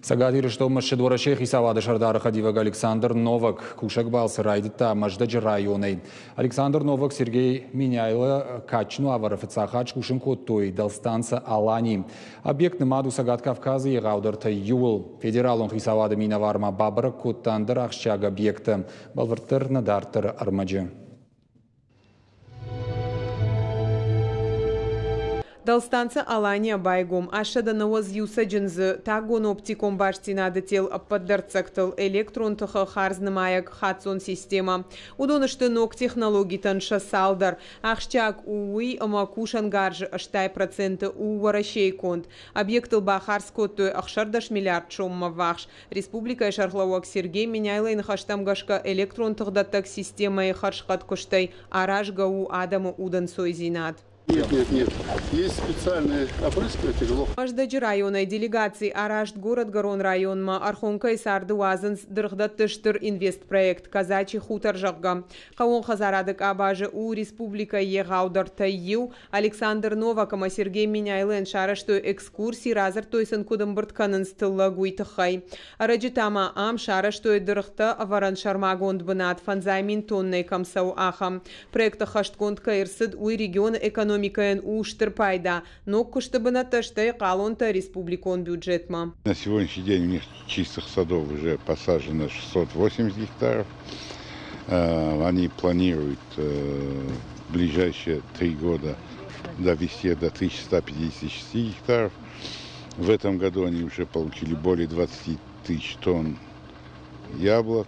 Сагадир, что Машедвора Шейх Исавада Шардара Хадиваг Александр Новак, Кушак Балса Райдита, Маждаджи районы. Александр Новак, Сергей Миняйла, Качну, Аварафицахач, Кушинко, Той, Далстанца, Алани. Объект Намаду Сагад Кавказа и Гаудерта Юл. Федерал он Исавада Минаварма Бабара, Кутандер, Ахщаг объекта. Балвартер Надартер Армаджи. Далстанца Алания байгом. Ашада навоз юсаджинзы. Тагон оптиком баштина детел поддарцактал электрон тха харзнамаяк хатсон система. Удоныштынок технологий танша салдар. Ахщак уи амакушан гарж аштай проценты уваращей конт. Объектыл бахарскоттой ахшардаш миллиард шомма вахш. Республика Шархлауак Сергей Миняйлайн хаштамгашка электрон тхдаттак система и харшхат коштай аражгау адама удан сойзинат. Нет. Есть специальные опрыскиватели. Маждаджи районной делегации Аражд город Гарон районма Архонка и Сарды Уазанс Дырхдаттыштыр инвестпроект Казачий хутор жагга. Каон Хазарадык Абажи у Республика Егаудар Тайю Александр Новакама Сергей Миняйлен шараштой экскурсии разар тойсан кудам быртканын стылла гуйтахай. Араджитама ам шараштой дырхта аваран шармагонд бынат фанзаймин тонной камсау ахам. Проекта хашткондка ирсыд уй регион экономики уштыр пайда, но чтобы на то, что и калонта республикон бюджетма. На сегодняшний день у них чистых садов уже посажено 680 гектаров. Они планируют в ближайшие 3 года довести до 1156 гектаров. В этом году они уже получили более 20 тысяч тонн яблок.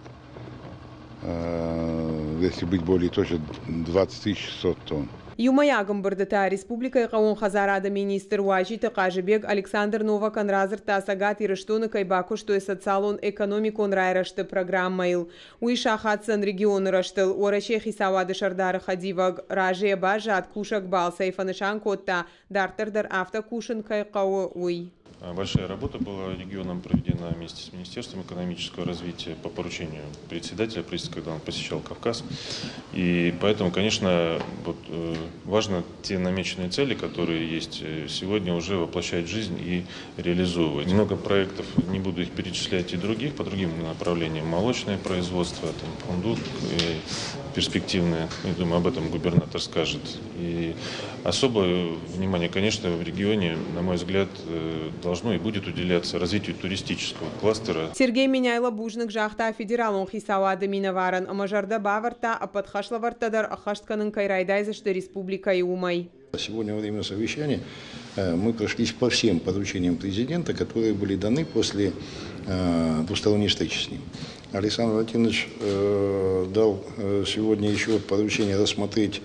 Если быть более точно, 20 600 тонн. Юмаягам бардата республика Каон Хазарада министр Уажита Кажибег Александр Новакан разыр тасагат ирыштуны кайбаку, что и социалон экономикон райрашты программа ил. Уиша хатсан регион раштыл, орашех и савады шардары хадиваг, раже бажа от кушак бал сайфанышан котта, дартердар автокушен кайкау уй. Большая работа была регионом проведена вместе с Министерством экономического развития по поручению председателя правительства, когда он посещал Кавказ. И поэтому, конечно, важно те намеченные цели, которые есть сегодня, уже воплощать в жизнь и реализовывать. Много проектов, не буду их перечислять, и других, по другим направлениям. Молочное производство, фундук перспективное, я думаю, об этом губернатор скажет. И особое внимание, конечно, в регионе, на мой взгляд, должно и будет уделяться развитию туристического кластера. Сергей Миняйла бужник жахта федералон хисавады минаваран, а мажарда баварта, а подхашлавартадар, а хаштканын кайрайдайзашта республика и умай. Сегодня во время совещания мы прошлись по всем поручениям президента, которые были даны после двусторонней встречи с ним. Александр Валентинович дал сегодня еще поручение рассмотреть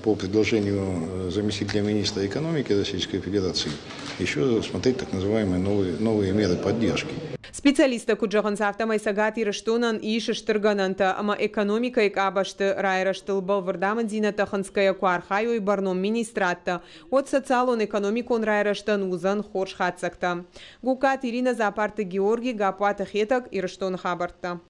по предложению заместителя министра экономики Российской Федерации еще рассмотреть так называемые новые меры поддержки. Специалисты куджахансавта майсагат ирыштунан и шештыргананта, ама экономика и кабашты райраштыл балвардаман зинатаханская куархаю и барном министратта. От социалон экономикон райраштан узан хорш хатсакта. Гукат Ирина Запарты Георгий Гапуата Хетак ирыштун хабарта.